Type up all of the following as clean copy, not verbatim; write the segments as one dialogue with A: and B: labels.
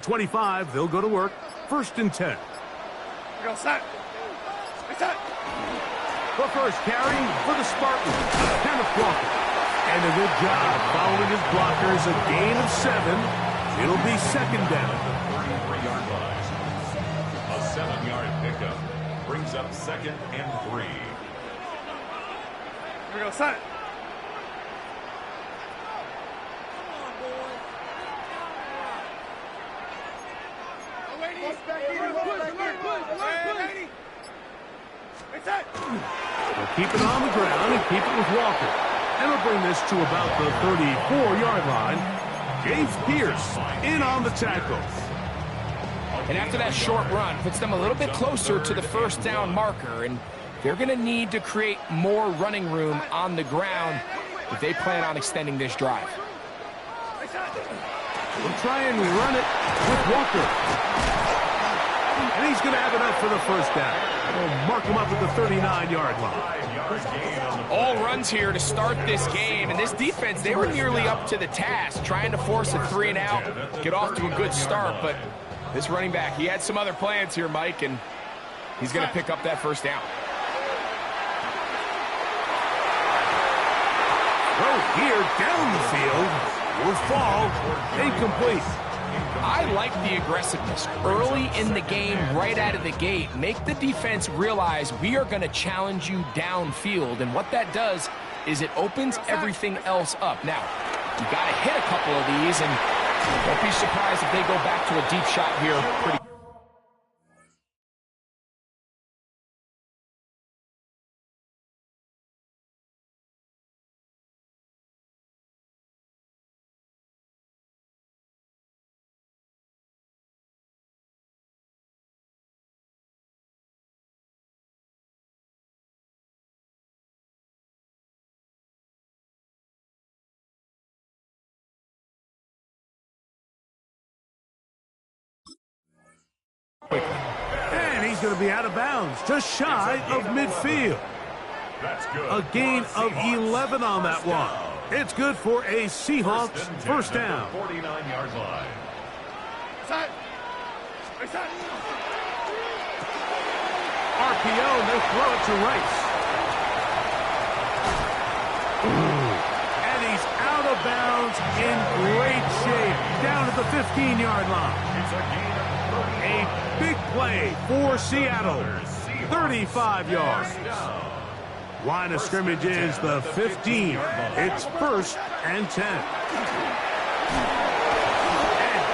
A: 25, they'll go to work. 1st and 10.
B: Go set. Set.
A: The first carry for the Spartans, Kenneth Walker. And a good job following his blockers, a gain of 7. It'll be 2nd down.
C: 33-yard line. A 7-yard pickup brings up 2nd and 3.
B: Here we go, set.
A: They'll keep it on the ground and keep it with Walker. And they'll bring this to about the 34-yard line. James Pierce in on the tackle.
D: And after that short run, puts them a little bit closer to the 1st down marker. And they're going to need to create more running room on the ground if they plan on extending this drive.
A: We'll try and run it with Walker. And he's going to have enough for the 1st down. We'll mark him up at the 39-yard line.
D: All runs here to start this game, and this defense, they were nearly up to the task, trying to force a 3-and-out, get off to a good start, but this running back, he had some other plans here, Mike, and he's going to pick up that 1st down.
A: Throw here down the field will fall incomplete.
D: I like the aggressiveness early in the game, right out of the gate. Make the defense realize we are going to challenge you downfield, and what that does is it opens everything else up. Now, you got to hit a couple of these, and don't be surprised if they go back to a deep shot here pretty quickly.
A: And he's going to be out of bounds, just shy of midfield. A gain of 11 on that one. It's good for a Seahawks 1st down.
C: 49-yard line.
A: RPO, and they'll throw it to Rice. And he's out of bounds in great shape, down at the 15-yard line.
C: It's a gain of
A: A big play for Seattle, 35 yards. Line of scrimmage is the 15. It's 1st and 10. And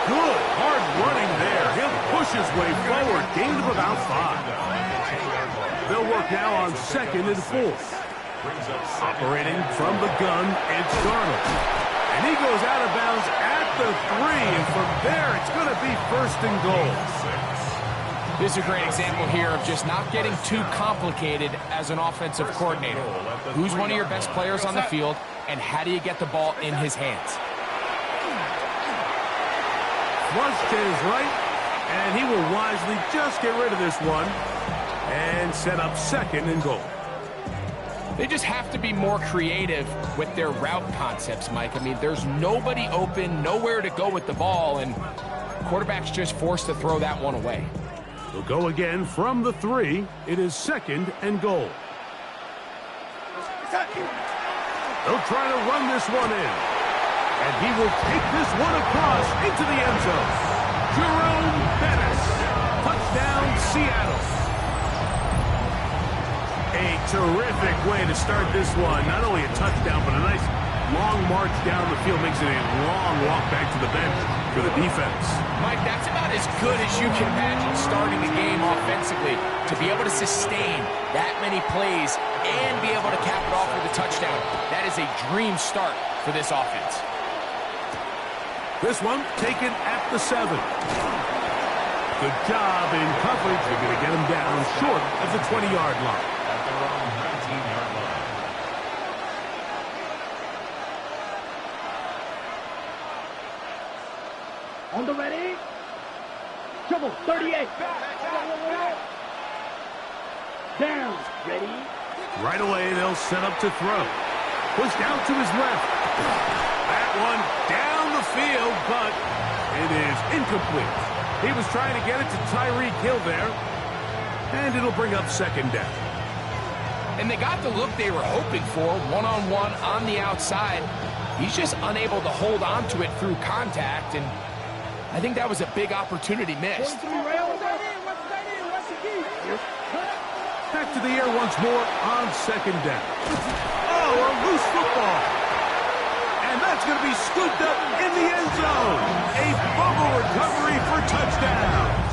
A: good hard running there. He'll push his way forward, gain of about 5. They'll work now on 2nd and 4th. Operating from the gun, it's Darnold. And he goes out of bounds at the 3, and from there it's going to be 1st and goal.
D: This is a great example here of just not getting too complicated as an offensive coordinator. Who's one of your best players on the field, and how do you get the ball in his hands?
A: Flush to his right, and he will wisely just get rid of this one and set up 2nd and goal.
D: They just have to be more creative with their route concepts, Mike. I mean, there's nobody open, nowhere to go with the ball, and quarterback's just forced to throw that one away.
A: They'll go again from the 3. It is 2nd and goal. They'll try to run this one in. And he will take this one across into the end zone. Jerome Bettis. Touchdown, Seattle. A terrific way to start this one. Not only a touchdown, but a nice long march down the field. Makes it a long walk back to the bench for the defense.
D: Mike, that's about as good as you can imagine starting the game offensively. To be able to sustain that many plays and be able to cap it off with a touchdown, that is a dream start for this offense.
A: This one taken at the 7. Good job in coverage. They're going to get him down short of the 20-yard line.
C: At their own 19-yard line.
E: On the ready. Trouble, 38. Down, ready.
A: Right away, they'll set up to throw. Push down to his left. That one down the field, but It is incomplete. He was trying to get it to Tyreek Hill there. And it'll bring up second down.
D: And they got the look they were hoping for, one-on-one on the outside. He's just unable to hold on to it through contact, and I think that was a big opportunity missed.
A: Back to the air once more on second down. Oh, a loose football. And that's going to be scooped up in the end zone. A fumble recovery for touchdown.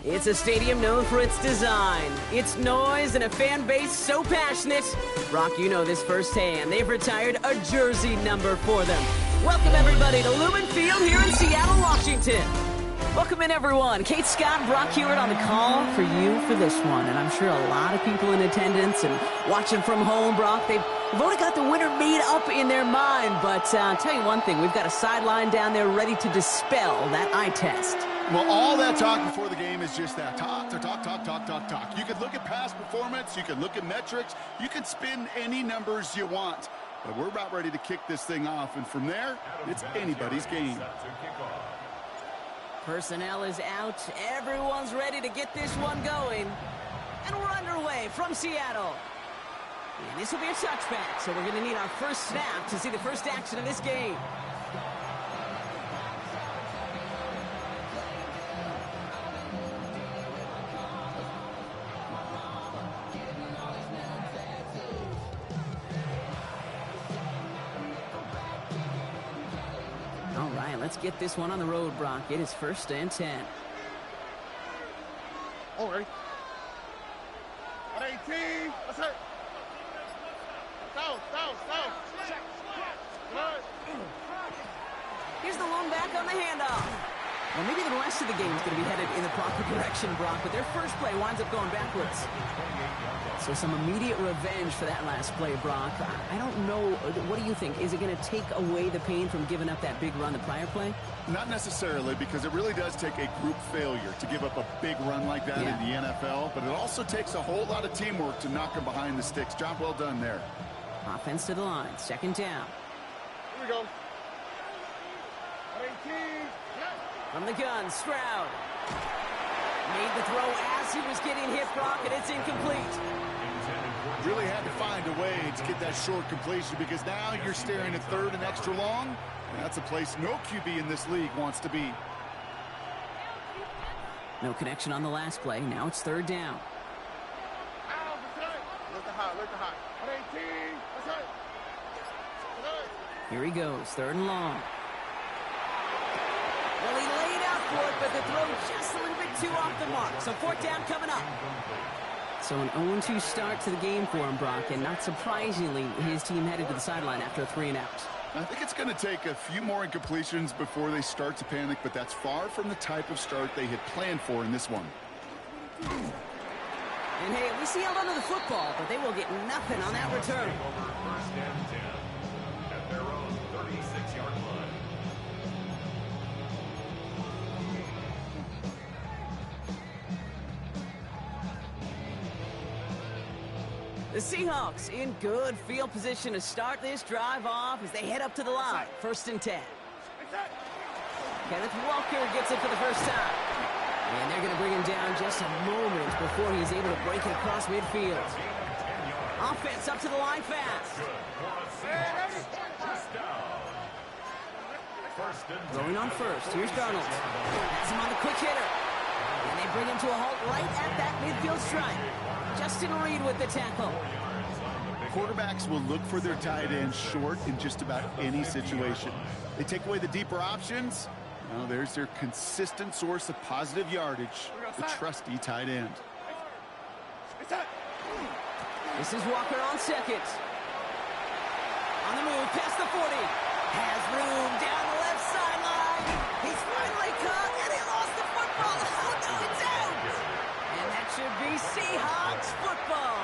F: It's a stadium known for its design, its noise, and a fan base so passionate. Brock, you know this firsthand. They've retired a jersey number for them. Welcome, everybody, to Lumen Field here in Seattle, Washington. Welcome in, everyone. Kate Scott, Brock Hewitt on the call for you for this one. And I'm sure a lot of people in attendance and watching from home, Brock, they've already got the winner made up in their mind. But I'll tell you one thing, we've got a sideline down there ready to dispel that eye test.
G: Well, all that talk before the game is just that. Talk. You could look at past performance. You could look at metrics. You could spin any numbers you want. But we're about ready to kick this thing off. And from there, it's anybody's game.
F: Personnel is out. Everyone's ready to get this one going. And we're underway from Seattle. And this will be a touchback. So we're going to need our first snap to see the first action of this game. Let's get this one on the road, Brock. It is 1st and 10.
B: All right. 18. Let's hit. Down.
F: Here's the lone back on the handoff. Well, maybe the rest of the game is going to be headed in the proper direction, Brock, but their first play winds up going backwards. So some immediate revenge for that last play, Brock. I don't know. What do you think? Is it going to take away the pain from giving up that big run the prior play?
G: Not necessarily, because it really does take a group failure to give up a big run like that in the NFL, but it also takes a whole lot of teamwork to knock them behind the sticks. Job well done there.
F: Offense to the line. 2nd down.
B: Here we go. 18.
F: From the gun, Stroud. Made the throw as he was getting hit, Brock, and it's incomplete.
G: Really had to find a way to get that short completion, because now you're staring at 3rd and extra long. And that's a place no QB in this league wants to be.
F: No connection on the last play. Now it's 3rd down.
B: Look hot. 18. Let's hit.
F: Here he goes, 3rd and long. Well, he laid out for it, but the throw just a little bit too off the mark. So 4th down coming up. So an 0-2 start to the game for him, Brock, and not surprisingly, his team headed to the sideline after a 3-and-out.
G: I think it's going to take a few more incompletions before they start to panic, but that's far from the type of start they had planned for in this one.
F: And hey, at least he held onto the football, but they will get nothing on that return.
C: 1st and 10 at their own 36-yard line.
F: The Seahawks in good field position to start this drive off as they head up to the line. 1st and 10. Kenneth Walker gets it for the first time. And they're going to bring him down just a moment before he's able to break it across midfield. Offense up to the line fast.
C: First and 10.
F: Throwing on first. Here's Darnold. Has him on the quick hitter. And they bring him to a halt right at that midfield stripe. Justin Reed with the tackle.
G: Quarterbacks will look for their tight end short in just about any situation. They take away the deeper options. Well, there's their consistent source of positive yardage, the trusty tight end.
F: This is Walker on second. On the move, past the 40. Has room down the left sideline. He's finally caught, and he lost the football. Oh, no, it's out. And that should be Seahawks football.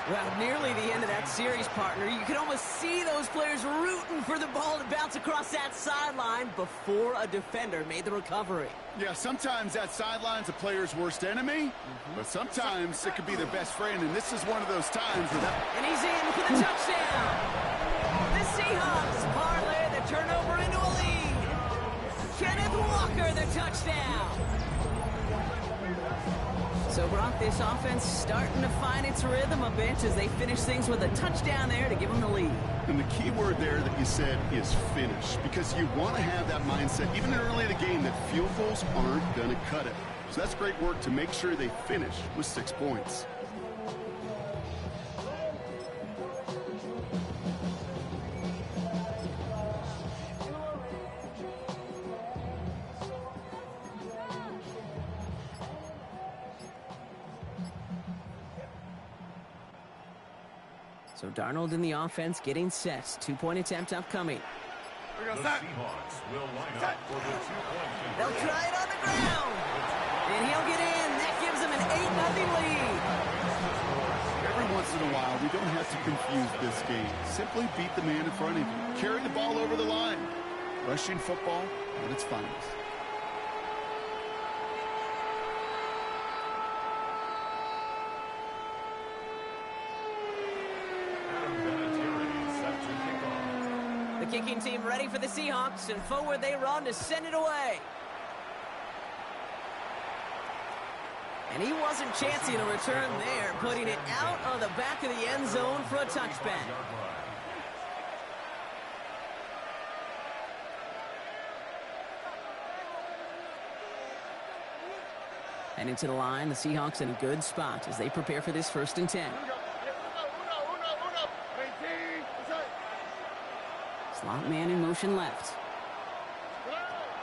F: Well, nearly the end of that series, partner. You could almost see those players rooting for the ball to bounce across that sideline before a defender made the recovery.
G: Yeah, sometimes that sideline's a player's worst enemy, but sometimes it could be their best friend, and this is one of those times where that...
F: And he's in for the touchdown. The Seahawks parlay the turnover into a lead. Kenneth Walker, the touchdown. So, Brock, this offense starting to find its rhythm a bit as they finish things with a touchdown there to give them the lead.
G: And the key word there that you said is finish, because you want to have that mindset, even early in the game, that field goals aren't going to cut it. So that's great work to make sure they finish with 6 points.
F: So Darnold in the offense getting set. 2-point attempt upcoming.
C: The Seahawks will line up for the 2-point conversion.
F: They'll try it on the ground. And he'll get in. That gives them an 8-0 lead.
G: Every once in a while, we don't have to confuse this game. Simply beat the man in front of you. Carry the ball over the line. Rushing football at its finest.
F: Kicking team ready for the Seahawks, and forward they run to send it away. And he wasn't chancing a return there, putting it out of the back of the end zone for a touchback. And into the line, the Seahawks in a good spot as they prepare for this 1st and 10. Slot man in motion left.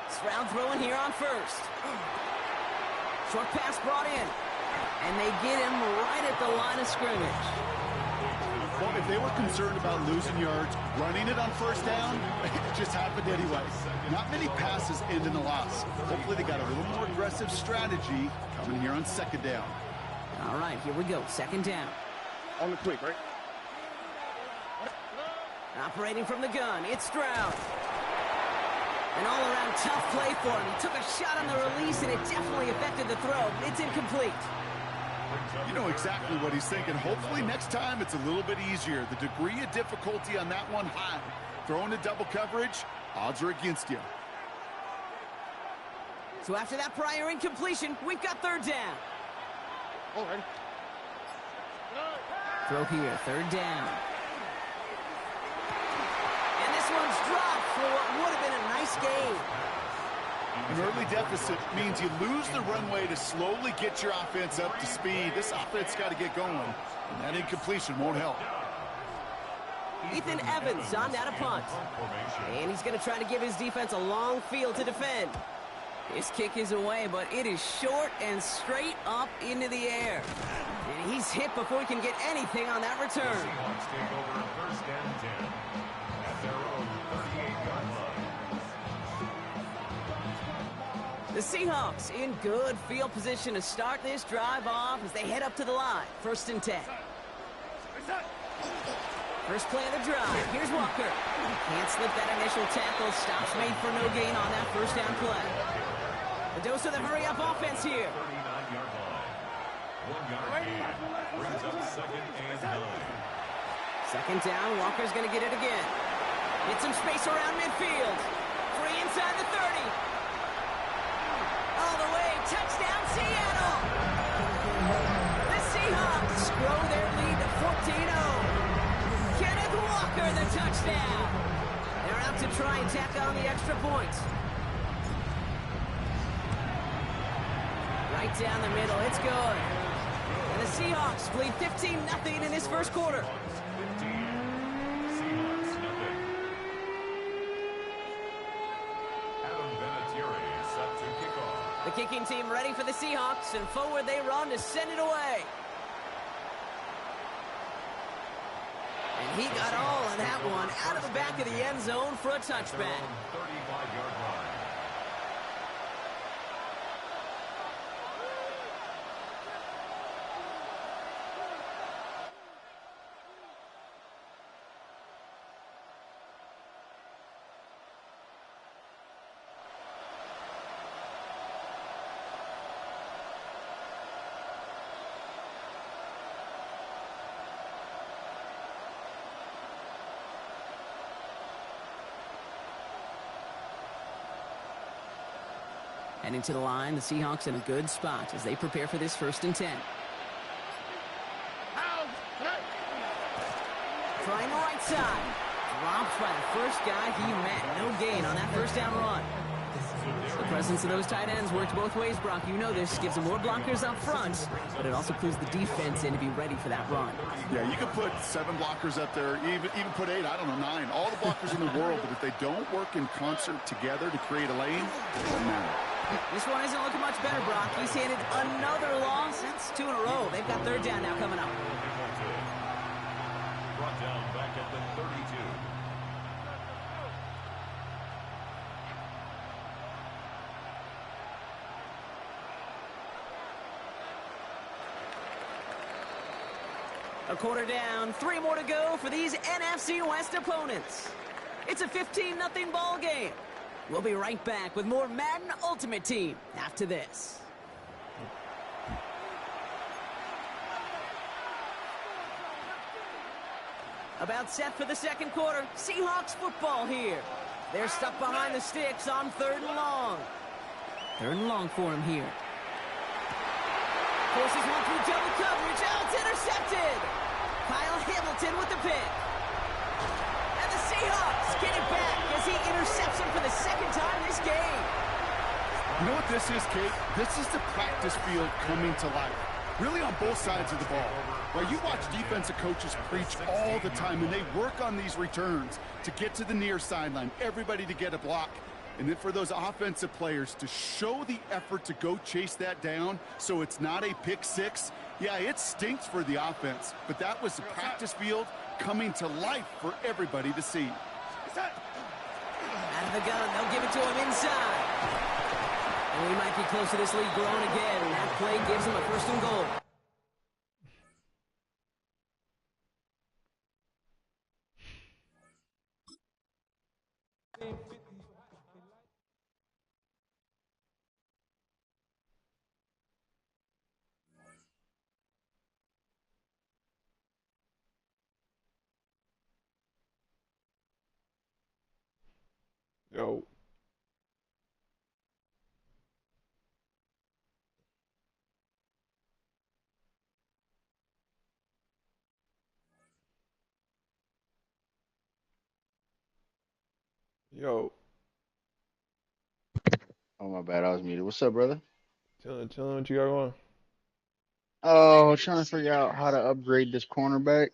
F: Stroud throwing here on first. Short pass brought in. And they get him right at the line of scrimmage.
G: Well, if they were concerned about losing yards, running it on 1st down, it just happened anyway. Not many passes end in a loss. Hopefully they got a little more aggressive strategy coming here on 2nd down.
F: All right, here we go. 2nd down.
B: On the quick, right?
F: Operating from the gun, it's Stroud. An all-around tough play for him. He took a shot on the release, and it definitely affected the throw. It's incomplete.
G: You know exactly what he's thinking. Hopefully next time it's a little bit easier. The degree of difficulty on that one high. Throwing to double coverage, odds are against you.
F: So after that prior incompletion, we've got 3rd down.
B: All right.
F: Throw here, 3rd down. One's dropped for what would have been a nice game.
G: An early deficit means you lose the runway to slowly get your offense up to speed. This offense got to get going, and that incompletion won't help.
F: Ethan Evans on that a punt. And he's going to try to give his defense a long field to defend. His kick is away, but it is short and straight up into the air. And he's hit before he can get anything on that return.
C: The Seahawks take over 1st and 10 at their own 38-yard line.
F: The Seahawks in good field position to start this drive off as they head up to the line. 1st and 10. First play of the drive. Here's Walker. Can't slip that initial tackle. Stops made for no gain on that 1st down play. The dose of the hurry-up offense here.
C: 39-yard line. 1 yard gain. Brings up 2nd and 9.
F: 2nd down. Walker's going to get it again. Get some space around midfield. Free inside the 30. All the way. Touchdown, Seattle. The Seahawks grow their lead to 14-0. Kenneth Walker, the touchdown. They're out look to try and tack on the extra point. Right down the middle, it's good. And the Seahawks lead 15-0 in this first quarter. The kicking team ready for the Seahawks, and forward they run to send it away. And he got all of that one out of the back of the end zone for a touchback.
C: 35-yard line.
F: Heading to the line, the Seahawks in a good spot as they prepare for this 1st and 10. Trying the right side. Dropped by the first guy he met. No gain on that first down run. The presence of those tight ends works both ways, Brock. You know this. Gives them more blockers up front, but it also clues the defense in to be ready for that run.
G: Yeah, you can put 7 blockers up there, even put 8, I don't know, 9. All the blockers in the world, but if they don't work in concert together to create a lane, it doesn't matter.
F: This one isn't looking much better, Brock. He's handed another loss. That's 2 in a row. They've got 3rd down now coming up.
C: Brought down back at the 32.
F: A quarter down, 3 more to go for these NFC West opponents. It's a 15-0 ball game. We'll be right back with more Madden Ultimate Team after this. About set for the second quarter. Seahawks football here. They're stuck behind the sticks on 3rd and long. 3rd and long for him here. Forces one through double coverage. Oh, it's intercepted. Kyle Hamilton with the pick. And the Seahawks get it back as he intercepts him for the 2nd time this game.
G: You know what this is, Kate? This is the practice field coming to life. Really on both sides of the ball. Right, you watch defensive coaches preach all the time, and they work on these returns to get to the near sideline, everybody to get a block. And then for those offensive players to show the effort to go chase that down so it's not a pick 6, yeah, it stinks for the offense. But that was the practice field coming to life for everybody to see.
F: Out of the gun, they'll give it to him inside. And we might be close to this lead growing again. That play gives him a 1st and goal.
H: Yo. Yo.
I: Oh, my bad. I was muted. What's up, brother?
H: Tell him what you got going.
I: Oh, trying to figure out how to upgrade this cornerback.